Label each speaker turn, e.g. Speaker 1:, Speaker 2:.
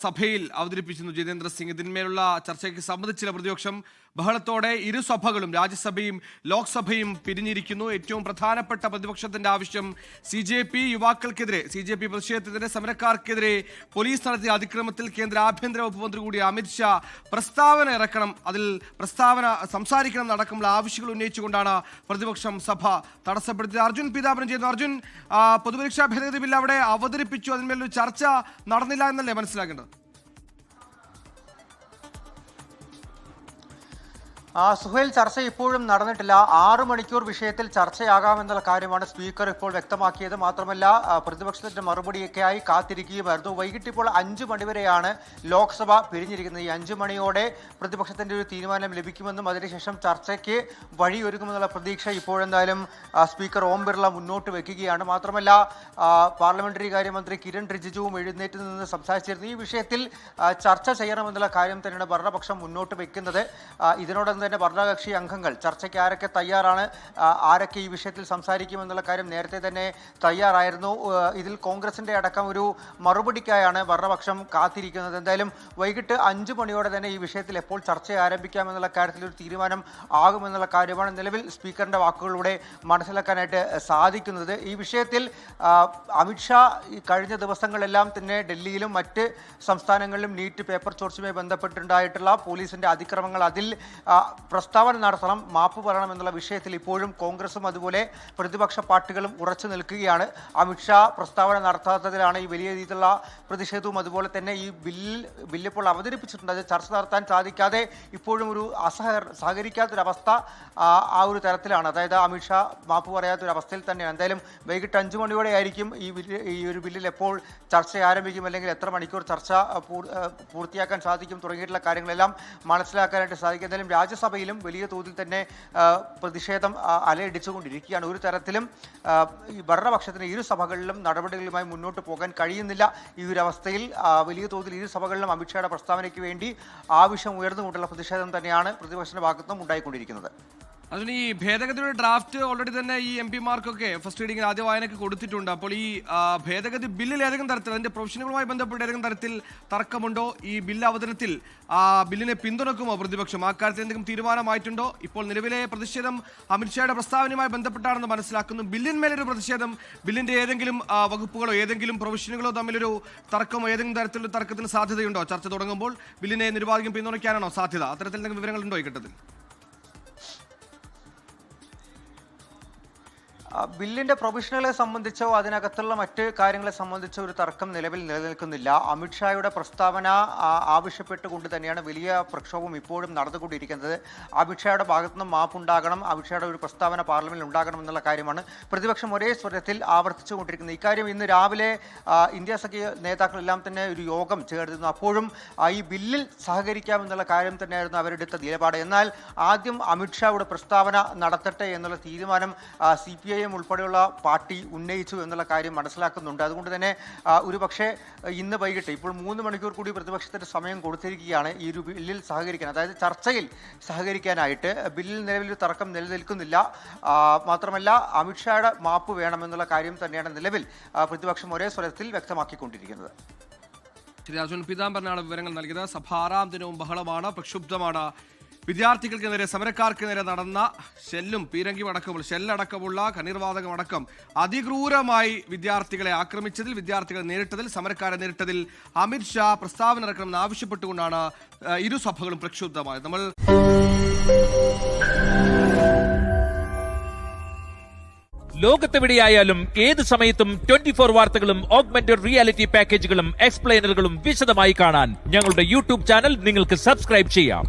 Speaker 1: സഭയിൽ അവതരിപ്പിച്ചിരുന്നു ജിതേന്ദ്ര സിംഗ്. ഇതിന്മേലുള്ള ചർച്ചയ്ക്ക് സമ്മതിച്ചില്ല പ്രതിപക്ഷം. ബഹളത്തോടെ ഇരുസഭകളും രാജ്യസഭയും ലോക്സഭയും പിരിഞ്ഞിരിക്കുന്നു. ഏറ്റവും പ്രധാനപ്പെട്ട പ്രതിപക്ഷത്തിന്റെ ആവശ്യം CJP യുവാക്കൾക്കെതിരെ, CJP പ്രതിഷേധത്തിനെതിരെ സമരക്കാർക്കെതിരെ പോലീസ് നടത്തിയ അതിക്രമത്തിൽ കേന്ദ്ര ആഭ്യന്തര വകുപ്പ് മന്ത്രി കൂടി അമിത്ഷാ പ്രസ്താവന ഇറക്കണം, അതിൽ പ്രസ്താവന സംസാരിക്കണം അടക്കമുള്ള ആവശ്യങ്ങൾ ഉന്നയിച്ചുകൊണ്ടാണ് പ്രതിപക്ഷം സഭ തടസ്സപ്പെടുത്തിയത്. അർജുൻ പീതാംബരം ചെയ്യുന്നു. അർജുൻ, പൊതുപരീക്ഷാ ഭേദഗതി ബിൽ അവിടെ അവതരിപ്പിച്ചു, അതിന്മേലൊരു ചർച്ച നടന്നില്ല എന്നല്ലേ മനസ്സിലാക്കേണ്ടത്?
Speaker 2: സുഹേൽ, ചർച്ച ഇപ്പോഴും നടന്നിട്ടില്ല. 6 മണിക്കൂർ വിഷയത്തിൽ ചർച്ചയാകാമെന്നുള്ള കാര്യമാണ് സ്പീക്കർ ഇപ്പോൾ വ്യക്തമാക്കിയത്. മാത്രമല്ല, പ്രതിപക്ഷത്തിന്റെ മറുപടിയൊക്കെയായി കാത്തിരിക്കുകയുമായിരുന്നു. വൈകിട്ട് ഇപ്പോൾ 5 മണിവരെയാണ് ലോക്സഭ പിരിഞ്ഞിരിക്കുന്നത്. ഈ 5 മണിയോടെ പ്രതിപക്ഷത്തിന്റെ ഒരു തീരുമാനം ലഭിക്കുമെന്നും അതിനുശേഷം ചർച്ചയ്ക്ക് വഴിയൊരുക്കുമെന്നുള്ള പ്രതീക്ഷ ഇപ്പോഴെന്തായാലും സ്പീക്കർ ഓം ബിർള മുന്നോട്ട് വെക്കുകയാണ്. മാത്രമല്ല, പാർലമെന്ററി കാര്യമന്ത്രി കിരൺ റിജിജുവും എഴുന്നേറ്റ് നിന്ന് സംസാരിച്ചിരുന്നു. ഈ വിഷയത്തിൽ ചർച്ച ചെയ്യണമെന്നുള്ള കാര്യം തന്നെയാണ് ഭരണപക്ഷം മുന്നോട്ട് വെക്കുന്നത്. ഇതിനോടൊപ്പം തന്നെ ഭരണകക്ഷി അംഗങ്ങൾ ചർച്ചയ്ക്ക് ആരൊക്കെ തയ്യാറാണ്, ആരൊക്കെ ഈ വിഷയത്തിൽ സംസാരിക്കുമെന്നുള്ള കാര്യം നേരത്തെ തന്നെ തയ്യാറായിരുന്നു. ഇതിൽ കോൺഗ്രസിന്റെ അടക്കം ഒരു മറുപടിക്കായാണ് ഭരണപക്ഷം കാത്തിരിക്കുന്നത്. എന്തായാലും വൈകിട്ട് 5 മണിയോടെ തന്നെ ഈ വിഷയത്തിൽ എപ്പോൾ ചർച്ച ആരംഭിക്കാമെന്നുള്ള കാര്യത്തിൽ ഒരു തീരുമാനം ആകുമെന്നുള്ള കാര്യമാണ് നിലവിൽ സ്പീക്കറിന്റെ വാക്കുകളിലൂടെ മനസ്സിലാക്കാനായിട്ട് സാധിക്കുന്നത്. ഈ വിഷയത്തിൽ അമിത്ഷാ കഴിഞ്ഞ ദിവസങ്ങളെല്ലാം തന്നെ ഡൽഹിയിലും മറ്റ് സംസ്ഥാനങ്ങളിലും നീറ്റ് പേപ്പർ ചോർച്ചയുമായി ബന്ധപ്പെട്ടുണ്ടായിട്ടുള്ള പോലീസിന്റെ അതിക്രമങ്ങൾ, അതിൽ പ്രസ്താവന നടത്തണം, മാപ്പ് പറയണം എന്നുള്ള വിഷയത്തിൽ ഇപ്പോഴും കോൺഗ്രസും അതുപോലെ പ്രതിപക്ഷ പാർട്ടികളും ഉറച്ചു നിൽക്കുകയാണ്. അമിത്ഷാ പ്രസ്താവന നടത്താത്തതിലാണ് ഈ വലിയ രീതിയിലുള്ള പ്രതിഷേധവും. അതുപോലെ തന്നെ ഈ ബില്ലിപ്പോൾ അവതരിപ്പിച്ചിട്ടുണ്ട്, അത് ചർച്ച നടത്താൻ സാധിക്കാതെ ഇപ്പോഴും ഒരു സഹകരിക്കാത്തൊരവസ്ഥ ആ ഒരു തരത്തിലാണ്. അതായത് അമിത്ഷാ മാപ്പ് പറയാത്തൊരവസ്ഥയിൽ തന്നെയാണ്. എന്തായാലും വൈകിട്ട് 5 മണിയോടെ ആയിരിക്കും ഈ ഒരു ബില്ലിൽ എപ്പോൾ ചർച്ച ആരംഭിക്കും, അല്ലെങ്കിൽ എത്ര മണിക്കൂർ ചർച്ച പൂർത്തിയാക്കാൻ സാധിക്കും തുടങ്ങിയിട്ടുള്ള കാര്യങ്ങളെല്ലാം മനസ്സിലാക്കാനായിട്ട് സാധിക്കും. എന്തായാലും രാജ്യസഭയിലും വലിയ തോതിൽ തന്നെ പ്രതിഷേധം അലയടിച്ചുകൊണ്ടിരിക്കുകയാണ്. ഒരു തരത്തിലും ഈ ഭരണപക്ഷത്തിന് ഇരു സഭകളിലും നടപടികളുമായി മുന്നോട്ട് പോകാൻ കഴിയുന്നില്ല. ഈ ഒരു അവസ്ഥയിൽ വലിയ തോതിൽ ഇരു സഭകളിലും അമിത്ഷായുടെ പ്രസ്താവനയ്ക്ക് വേണ്ടി ആവശ്യം ഉയർന്നുകൊണ്ടുള്ള പ്രതിഷേധം തന്നെയാണ് പ്രതിപക്ഷത്തിന്റെ ഭാഗത്തുനിന്നും ഉണ്ടായിക്കൊണ്ടിരിക്കുന്നത്.
Speaker 1: അതിന് ഈ ഭേദഗതിയുടെ ഡ്രാഫ്റ്റ് ഓൾറെഡി തന്നെ ഈ MP-മാർക്കൊക്കെ ഫസ്റ്റ് റീഡിംഗ് ആദ്യ വായനയ്ക്ക് കൊടുത്തിട്ടുണ്ട്. അപ്പോൾ ഈ ഭേദഗതി ബില്ലിൽ ഏതെങ്കിലും തരത്തിൽ അതിന്റെ പ്രൊഫഷനുകളുമായി ബന്ധപ്പെട്ട് ഏതെങ്കിലും തരത്തിൽ തർക്കമുണ്ടോ? ഈ ബില്ല് അവതരണത്തിൽ ബില്ലിനെ പിന്തുണക്കുമോ പ്രതിപക്ഷം? ആ കാര്യത്തിൽ എന്തെങ്കിലും തീരുമാനമായിട്ടുണ്ടോ? ഇപ്പോൾ നിലവിലെ പ്രതിഷേധം അമിത്ഷായുടെ പ്രസ്താവനയുമായി ബന്ധപ്പെട്ടാണെന്ന് മനസ്സിലാക്കുന്നു. ബില്ലിന്മേലൊരു പ്രതിഷേധം, ബില്ലിന്റെ ഏതെങ്കിലും വകുപ്പുകളോ ഏതെങ്കിലും പ്രൊഫഷനുകളോ തമ്മിലൊരു തർക്കമോ ഏതെങ്കിലും തരത്തിലുള്ള തർക്കത്തിന് സാധ്യതയുണ്ടോ? ചർച്ച തുടങ്ങുമ്പോൾ ബില്ലിനെ നിരുപാധികം പിന്തുണയ്ക്കാനാണോ സാധ്യത? അത്തരത്തിൽ എന്തെങ്കിലും വിവരങ്ങളുണ്ടോ ഈ ഘട്ടത്തിൽ?
Speaker 2: ബില്ലിന്റെ പ്രൊവിഷനുകളെ സംബന്ധിച്ചോ അതിനകത്തുള്ള മറ്റ് കാര്യങ്ങളെ സംബന്ധിച്ചോ ഒരു തർക്കം നിലവിൽ നിലനിൽക്കുന്നില്ല. അമിത്ഷായുടെ പ്രസ്താവന ആവശ്യപ്പെട്ടുകൊണ്ട് തന്നെയാണ് വലിയ പ്രക്ഷോഭം ഇപ്പോഴും നടന്നുകൊണ്ടിരിക്കുന്നത്. അമിത്ഷായുടെ ഭാഗത്തുനിന്ന് മാപ്പുണ്ടാകണം, അമിത്ഷായുടെ ഒരു പ്രസ്താവന പാർലമെന്റിൽ ഉണ്ടാകണം എന്നുള്ള കാര്യമാണ് പ്രതിപക്ഷം ഒരേ സ്വരത്തിൽ ആവർത്തിച്ചുകൊണ്ടിരിക്കുന്നത്. ഇക്കാര്യം ഇന്ന് രാവിലെ ഇന്ത്യ സഖ്യ നേതാക്കളെല്ലാം തന്നെ ഒരു യോഗം ചേർന്നിരുന്നു. അപ്പോഴും ഈ ബില്ലിൽ സഹകരിക്കാമെന്നുള്ള കാര്യം തന്നെയായിരുന്നു അവരെടുത്ത നിലപാട്. എന്നാൽ ആദ്യം അമിത്ഷായുടെ പ്രസ്താവന നടത്തട്ടെ എന്നുള്ള തീരുമാനം CPI ഉൾപ്പെടെയുള്ള പാർട്ടി ഉന്നയിച്ചു എന്നുള്ള കാര്യം മനസ്സിലാക്കുന്നുണ്ട്. അതുകൊണ്ട് തന്നെ ഒരു പക്ഷേ ഇന്ന് വൈകിട്ട് ഇപ്പോൾ 3 മണിക്കൂർ കൂടി പ്രതിപക്ഷത്തിന് സമയം കൊടുത്തിരിക്കുകയാണ് ഈ ഒരു ബില്ലിൽ സഹകരിക്കാൻ, അതായത് ചർച്ചയിൽ സഹകരിക്കാനായിട്ട്. ബില്ലിൽ നിലവിൽ തർക്കം നിലനിൽക്കുന്നില്ല. മാത്രമല്ല, അമിത്ഷായുടെ മാപ്പ് വേണമെന്നുള്ള കാര്യം തന്നെയാണ് നിലവിൽ പ്രതിപക്ഷം ഒരേ സ്വരത്തിൽ വ്യക്തമാക്കിക്കൊണ്ടിരിക്കുന്നത്.
Speaker 1: അർജുൻ പീതാംബരനാണ് വിവരങ്ങൾ നൽകിയത്. സഭ 6ാം ദിനവും ബഹളമാണ്, പ്രക്ഷുബ്ധമാണ്. വിദ്യാർത്ഥികൾക്കെതിരെ, സമരക്കാർക്കെതിരെ നടന്ന ഷെല്ലടക്കമുള്ള കണ്ണീർവാതകമടക്കം അതിക്രൂരമായി വിദ്യാർത്ഥികളെ ആക്രമിച്ചതിൽ, വിദ്യാർത്ഥികളെ നേരിട്ടതിൽ, സമരക്കാരെ നേരിട്ടതിൽ അമിത്ഷാ പ്രസ്താവന ഇറക്കണമെന്ന് ആവശ്യപ്പെട്ടുകൊണ്ടാണ് ഇരുസഭകളും പ്രക്ഷുബ്ധമായത്. നമ്മൾ
Speaker 3: ലോകത്തെവിടെയായാലും ഏത് സമയത്തും 24 വാർത്തകളും ഓഗ്മെന്റഡ് റിയാലിറ്റി പാക്കേജുകളും എക്സ്പ്ലെയിനറുകളും വിശദമായി കാണാൻ ഞങ്ങളുടെ YouTube ചാനൽ നിങ്ങൾക്ക് സബ്സ്ക്രൈബ് ചെയ്യാം.